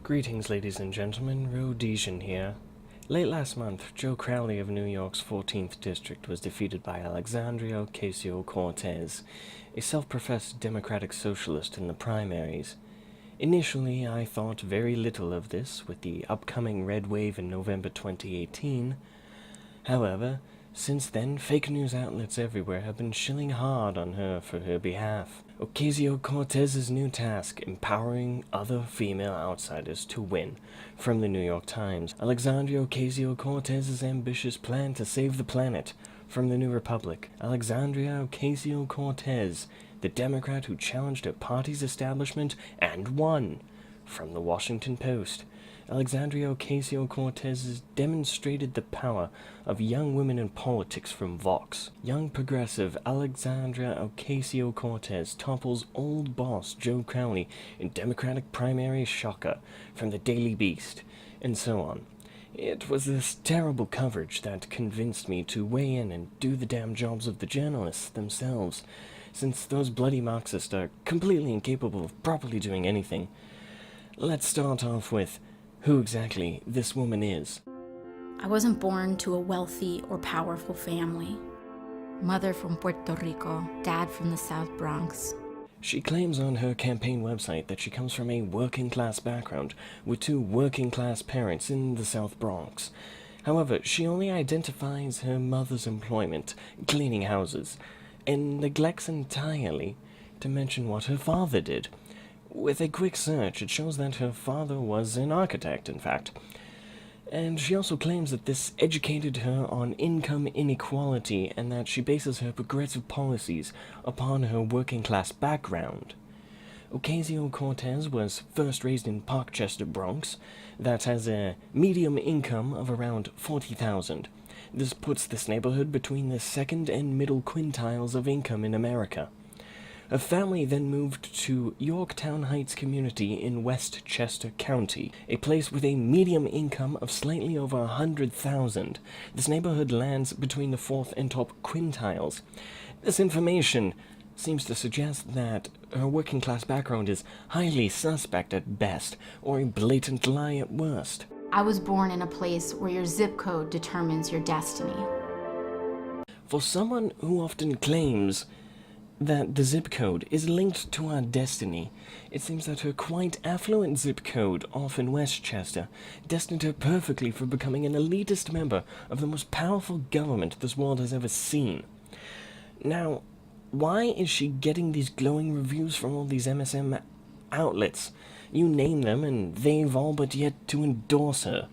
Greetings, ladies and gentlemen, Rhodesian here. Late last month, Joe Crowley of New York's 14th District was defeated by Alexandria Ocasio-Cortez, a self-professed Democratic Socialist in the primaries. Initially, I thought very little of this with the upcoming red wave in November 2018. However, since then, fake news outlets everywhere have been shilling hard on her for her behalf. Ocasio-Cortez's new task, empowering other female outsiders to win. From the New York Times, Alexandria Ocasio-Cortez's ambitious plan to save the planet. From the New Republic, Alexandria Ocasio-Cortez, the Democrat who challenged her party's establishment and won. From the Washington Post, Alexandria Ocasio-Cortez has demonstrated the power of young women in politics from Vox. Young progressive Alexandria Ocasio-Cortez topples old boss Joe Crowley in Democratic primary shocker from the Daily Beast, and so on. It was this terrible coverage that convinced me to weigh in and do the damn jobs of the journalists themselves, since those bloody Marxists are completely incapable of properly doing anything. Let's start off with who exactly this woman is. I wasn't born to a wealthy or powerful family. Mother from Puerto Rico, dad from the South Bronx. She claims on her campaign website that she comes from a working-class background with two working-class parents in the South Bronx. However, she only identifies her mother's employment, cleaning houses, and neglects entirely to mention what her father did. With a quick search, it shows that her father was an architect, in fact. And she also claims that this educated her on income inequality and that she bases her progressive policies upon her working-class background. Ocasio-Cortez was first raised in Parkchester, Bronx, that has a medium income of around $40,000. This puts this neighborhood between the second and middle quintiles of income in America. Her family then moved to Yorktown Heights community in Westchester County, a place with a medium income of slightly over $100,000. This neighborhood lands between the fourth and top quintiles. This information seems to suggest that her working-class background is highly suspect at best, or a blatant lie at worst. I was born in a place where your zip code determines your destiny. For someone who often claims that the zip code is linked to our destiny, it seems that her quite affluent zip code off in Westchester destined her perfectly for becoming an elitist member of the most powerful government this world has ever seen. Now, why is she getting these glowing reviews from all these MSM outlets? You name them and they've all but yet to endorse her.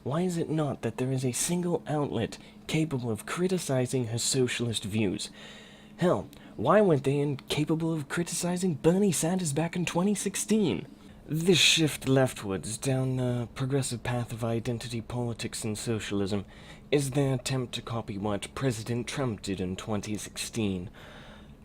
Why is it not that there is a single outlet capable of criticizing her socialist views? Hell, why weren't they incapable of criticizing Bernie Sanders back in 2016? This shift leftwards down the progressive path of identity politics and socialism is their attempt to copy what President Trump did in 2016.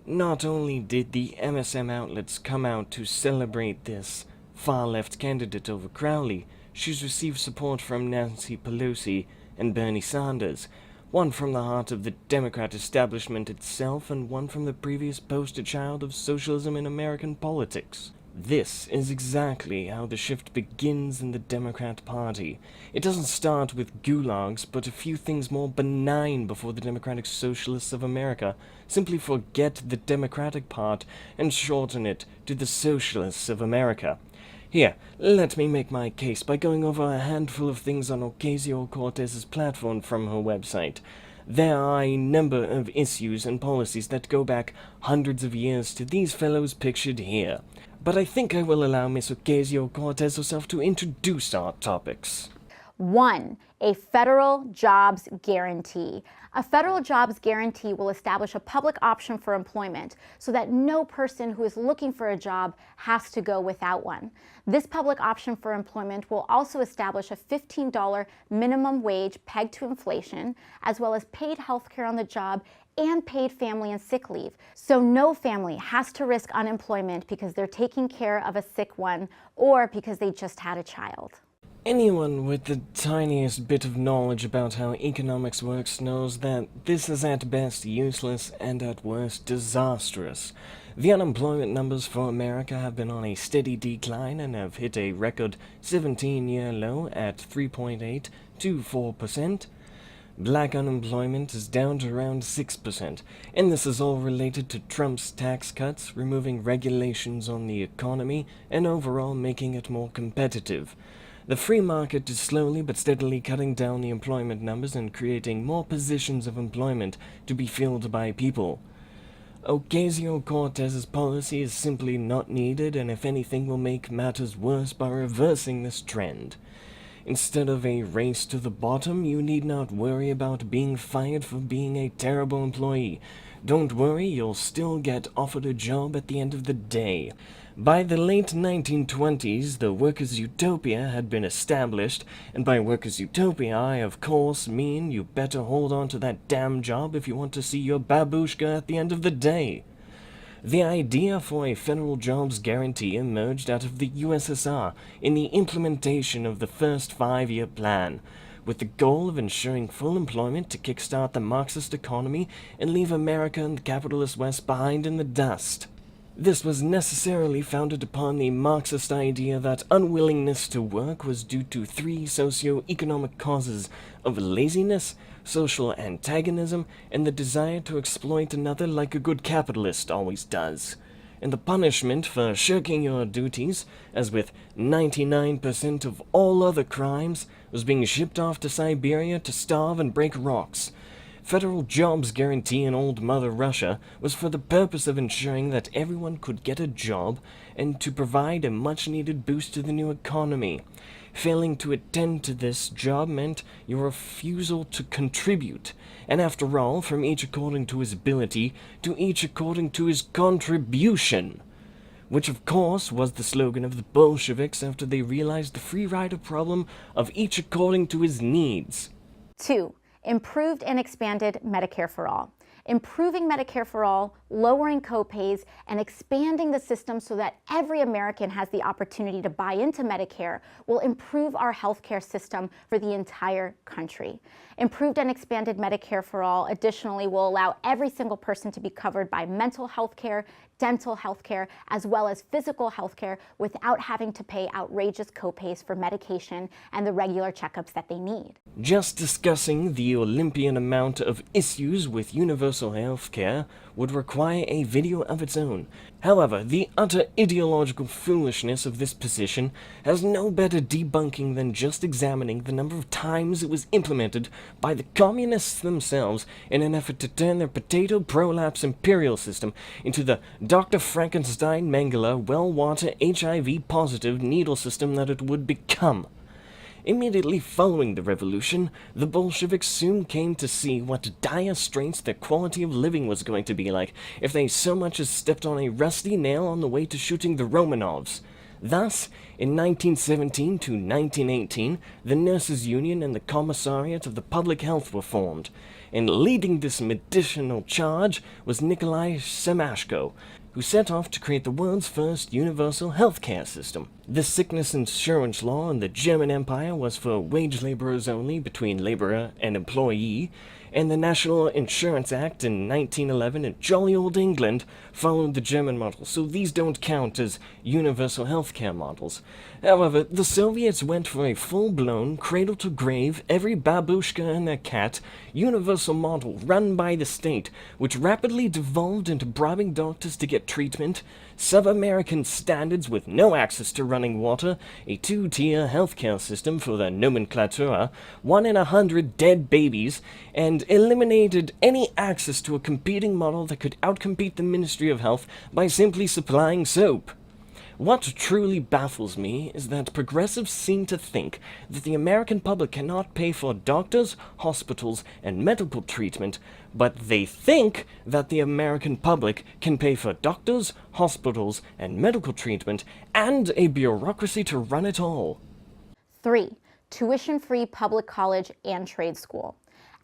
Not only did the MSM outlets come out to celebrate this far-left candidate over Crowley, she's received support from Nancy Pelosi and Bernie Sanders, one from the heart of the Democrat establishment itself, and one from the previous poster child of socialism in American politics. This is exactly how the shift begins in the Democrat Party. It doesn't start with gulags, but a few things more benign before the Democratic Socialists of America simply forget the Democratic part and shorten it to the Socialists of America. Here, let me make my case by going over a handful of things on Ocasio-Cortez's platform from her website. There are a number of issues and policies that go back hundreds of years to these fellows pictured here. But I think I will allow Miss Ocasio-Cortez herself to introduce our topics. 1. A federal jobs guarantee. A federal jobs guarantee will establish a public option for employment so that no person who is looking for a job has to go without one. This public option for employment will also establish a $15 minimum wage pegged to inflation, as well as paid health care on the job and paid family and sick leave. So no family has to risk unemployment because they're taking care of a sick one or because they just had a child. Anyone with the tiniest bit of knowledge about how economics works knows that this is at best useless and at worst disastrous. The unemployment numbers for America have been on a steady decline and have hit a record 17-year low at 3.824%. Black unemployment is down to around 6%, and this is all related to Trump's tax cuts, removing regulations on the economy, and overall making it more competitive. The free market is slowly but steadily cutting down the employment numbers and creating more positions of employment to be filled by people. Ocasio-Cortez's policy is simply not needed, and if anything will make matters worse by reversing this trend. Instead of a race to the bottom, you need not worry about being fired for being a terrible employee. Don't worry, you'll still get offered a job at the end of the day. By the late 1920s, the workers' utopia had been established, and by workers' utopia I, of course, mean you better hold on to that damn job if you want to see your babushka at the end of the day. The idea for a federal jobs guarantee emerged out of the USSR in the implementation of the first 5-year plan, with the goal of ensuring full employment to kickstart the Marxist economy and leave America and the capitalist West behind in the dust. This was necessarily founded upon the Marxist idea that unwillingness to work was due to 3 socio-economic causes of laziness, social antagonism, and the desire to exploit another like a good capitalist always does. And the punishment for shirking your duties, as with 99% of all other crimes, was being shipped off to Siberia to starve and break rocks. Federal jobs guarantee in old Mother Russia was for the purpose of ensuring that everyone could get a job and to provide a much-needed boost to the new economy. Failing to attend to this job meant your refusal to contribute, and after all, from each according to his ability to each according to his contribution. Which of course was the slogan of the Bolsheviks after they realized the free rider problem of each according to his needs. 2. Improved and expanded Medicare for all. Improving Medicare for all, lowering copays, and expanding the system so that every American has the opportunity to buy into Medicare will improve our healthcare system for the entire country. Improved and expanded Medicare for all additionally will allow every single person to be covered by mental health care, dental health care, as well as physical health care without having to pay outrageous copays for medication and the regular checkups that they need. Just discussing the Olympian amount of issues with universal health care would require a video of its own. However, the utter ideological foolishness of this position has no better debunking than just examining the number of times it was implemented by the communists themselves in an effort to turn their potato prolapse imperial system into the Dr. Frankenstein Mengele well-water HIV-positive needle system that it would become. Immediately following the revolution, the Bolsheviks soon came to see what dire straits their quality of living was going to be like if they so much as stepped on a rusty nail on the way to shooting the Romanovs. Thus, in 1917 to 1918, the Nurses' Union and the Commissariat of the Public Health were formed, and leading this medicinal charge was Nikolai Semashko, who set off to create the world's first universal healthcare system. The sickness insurance law in the German Empire was for wage laborers only between laborer and employee, and the National Insurance Act in 1911 in jolly old England followed the German model, so these don't count as universal healthcare models. However, the Soviets went for a full-blown, cradle-to-grave, every babushka and their cat, universal model run by the state, which rapidly devolved into bribing doctors to get treatment, sub-American standards with no access to running water, a 2-tier healthcare system for the nomenclatura, 1 in 100 dead babies, and eliminated any access to a competing model that could outcompete the Ministry of Health by simply supplying soap. What truly baffles me is that progressives seem to think that the American public cannot pay for doctors, hospitals, and medical treatment, but they think that the American public can pay for doctors, hospitals, and medical treatment, and a bureaucracy to run it all. 3. Tuition-free public college and trade school.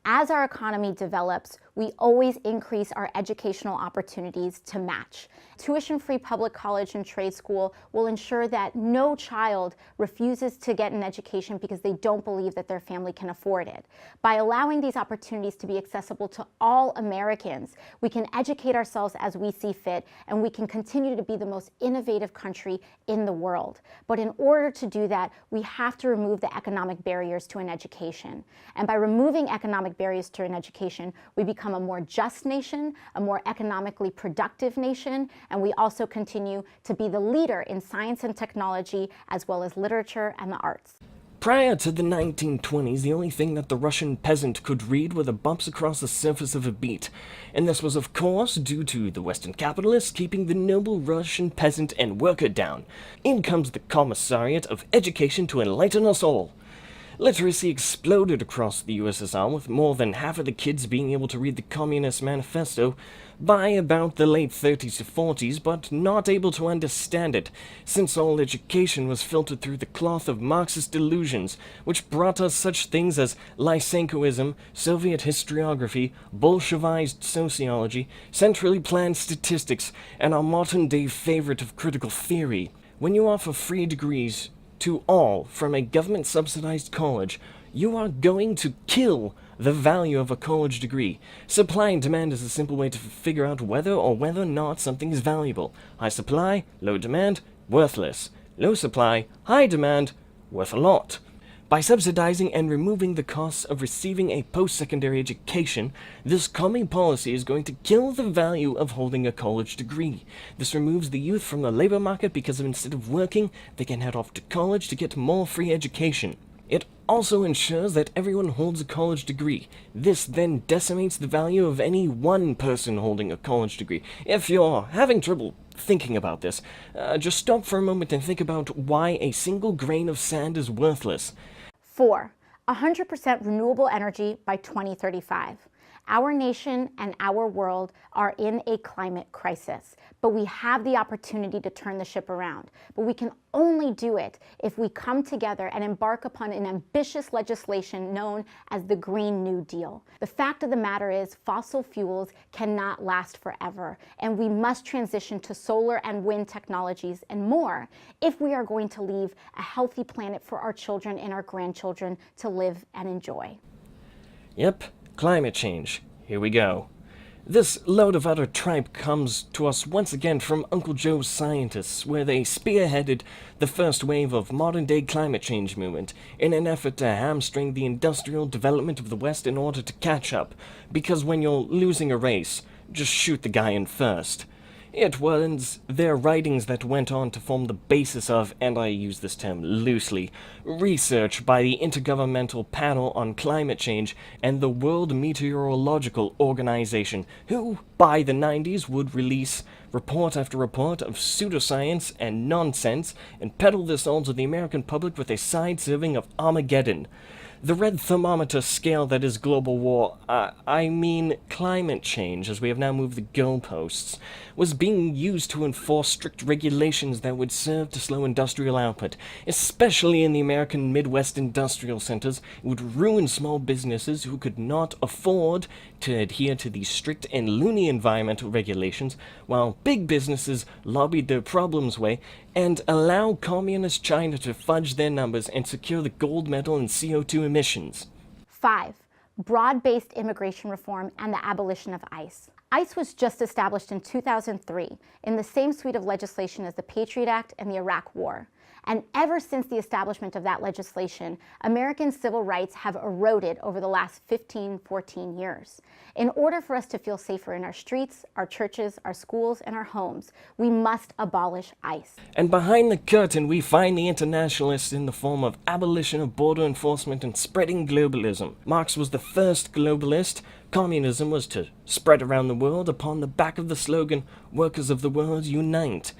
As our economy develops, we always increase our educational opportunities to match. Tuition-free public college and trade school will ensure that no child refuses to get an education because they don't believe that their family can afford it. By allowing these opportunities to be accessible to all Americans, we can educate ourselves as we see fit, and we can continue to be the most innovative country in the world. But in order to do that, we have to remove the economic barriers to an education. And by removing economic barriers to an education, we become a more just nation, a more economically productive nation, and we also continue to be the leader in science and technology, as well as literature and the arts. Prior to the 1920s, the only thing that the Russian peasant could read were the bumps across the surface of a beet, and this was of course due to the Western capitalists keeping the noble Russian peasant and worker down. In comes the Commissariat of Education to enlighten us all. Literacy exploded across the USSR, with more than half of the kids being able to read the Communist Manifesto by about the late 30s to 40s, but not able to understand it, since all education was filtered through the cloth of Marxist delusions, which brought us such things as Lysenkoism, Soviet historiography, Bolshevized sociology, centrally planned statistics, and our modern-day favorite of critical theory. When you offer free degrees to all from a government-subsidized college, you are going to kill the value of a college degree. Supply and demand is a simple way to figure out whether or not something is valuable. High supply, low demand, worthless. Low supply, high demand, worth a lot. By subsidizing and removing the costs of receiving a post-secondary education, this commie policy is going to kill the value of holding a college degree. This removes the youth from the labor market because instead of working, they can head off to college to get more free education. It also ensures that everyone holds a college degree. This then decimates the value of any one person holding a college degree. If you're having trouble thinking about this, just stop for a moment and think about why a single grain of sand is worthless. 4. 100% renewable energy by 2035. Our nation and our world are in a climate crisis, but we have the opportunity to turn the ship around. But we can only do it if we come together and embark upon an ambitious legislation known as the Green New Deal. The fact of the matter is, fossil fuels cannot last forever, and we must transition to solar and wind technologies and more if we are going to leave a healthy planet for our children and our grandchildren to live and enjoy. Yep. Climate change. Here we go. This load of utter tripe comes to us once again from Uncle Joe's scientists, where they spearheaded the first wave of modern-day climate change movement in an effort to hamstring the industrial development of the West in order to catch up, because when you're losing a race, just shoot the guy in first. It was their writings that went on to form the basis of, and I use this term loosely, research by the Intergovernmental Panel on Climate Change and the World Meteorological Organization, who, by the 90s, would release report after report of pseudoscience and nonsense and peddle this all to the American public with a side serving of Armageddon. The red thermometer scale that is global war, I mean climate change, as we have now moved the goalposts, was being used to enforce strict regulations that would serve to slow industrial output, especially in the American Midwest industrial centers. It would ruin small businesses who could not afford to adhere to these strict and loony environmental regulations, while big businesses lobbied their problems away and allow communist China to fudge their numbers and secure the gold medal in CO2 emissions. 5. Broad-based immigration reform and the abolition of ICE. ICE was just established in 2003 in the same suite of legislation as the Patriot Act and the Iraq War. And ever since the establishment of that legislation, American civil rights have eroded over the last 14 years. In order for us to feel safer in our streets, our churches, our schools, and our homes, we must abolish ICE. And behind the curtain, we find the internationalists in the form of abolition of border enforcement and spreading globalism. Marx was the first globalist. Communism was to spread around the world upon the back of the slogan, "Workers of the world, unite."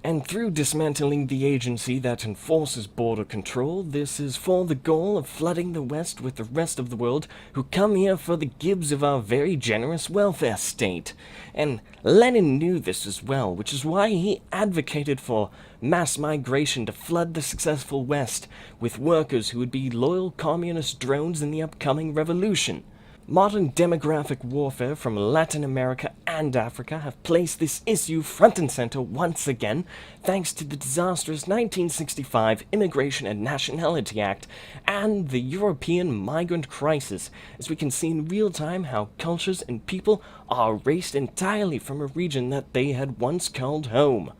And through dismantling the agency that enforces border control, this is for the goal of flooding the West with the rest of the world who come here for the gibs of our very generous welfare state. And Lenin knew this as well, which is why he advocated for mass migration to flood the successful West with workers who would be loyal communist drones in the upcoming revolution. Modern demographic warfare from Latin America and Africa have placed this issue front and center once again, thanks to the disastrous 1965 Immigration and Nationality Act and the European migrant crisis, as we can see in real time how cultures and people are erased entirely from a region that they had once called home.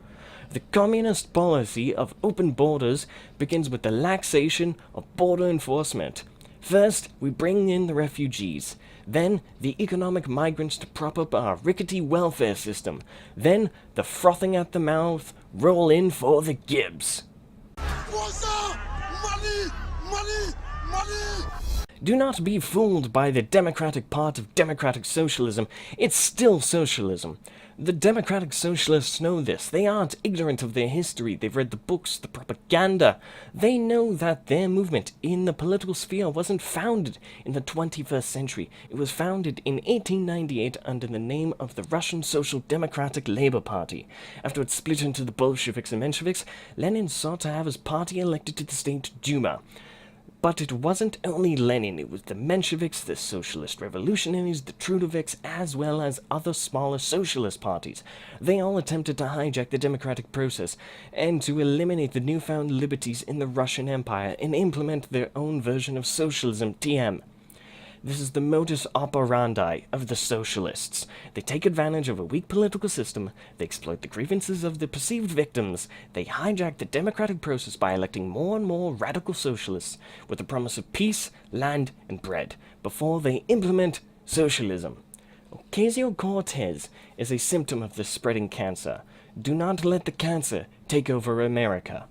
The communist policy of open borders begins with the laxation of border enforcement. First, we bring in the refugees, then the economic migrants to prop up our rickety welfare system, then the frothing at the mouth roll in for the gibs. Money! Money! Money! Do not be fooled by the democratic part of democratic socialism. It's still socialism. The democratic socialists know this. They aren't ignorant of their history. They've read the books, the propaganda. They know that their movement in the political sphere wasn't founded in the 21st century. It was founded in 1898 under the name of the Russian Social Democratic Labor Party. After it split into the Bolsheviks and Mensheviks, Lenin sought to have his party elected to the State Duma. But it wasn't only Lenin, it was the Mensheviks, the Socialist Revolutionaries, the Trudoviks, as well as other smaller socialist parties. They all attempted to hijack the democratic process and to eliminate the newfound liberties in the Russian Empire and implement their own version of socialism, TM. This is the modus operandi of the socialists. They take advantage of a weak political system, they exploit the grievances of the perceived victims, they hijack the democratic process by electing more and more radical socialists with the promise of peace, land, and bread, before they implement socialism. Ocasio-Cortez is a symptom of this spreading cancer. Do not let the cancer take over America.